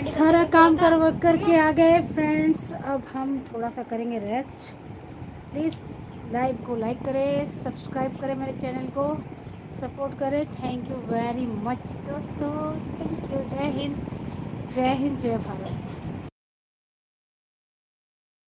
सारा काम करके आ गए फ्रेंड्स। अब हम थोड़ा सा करेंगे रेस्ट। प्लीज़ लाइव को लाइक करें, सब्सक्राइब करें, मेरे चैनल को सपोर्ट करें। थैंक यू वेरी मच दोस्तों। Thank you. जय हिंद, जय हिंद, जय भारत।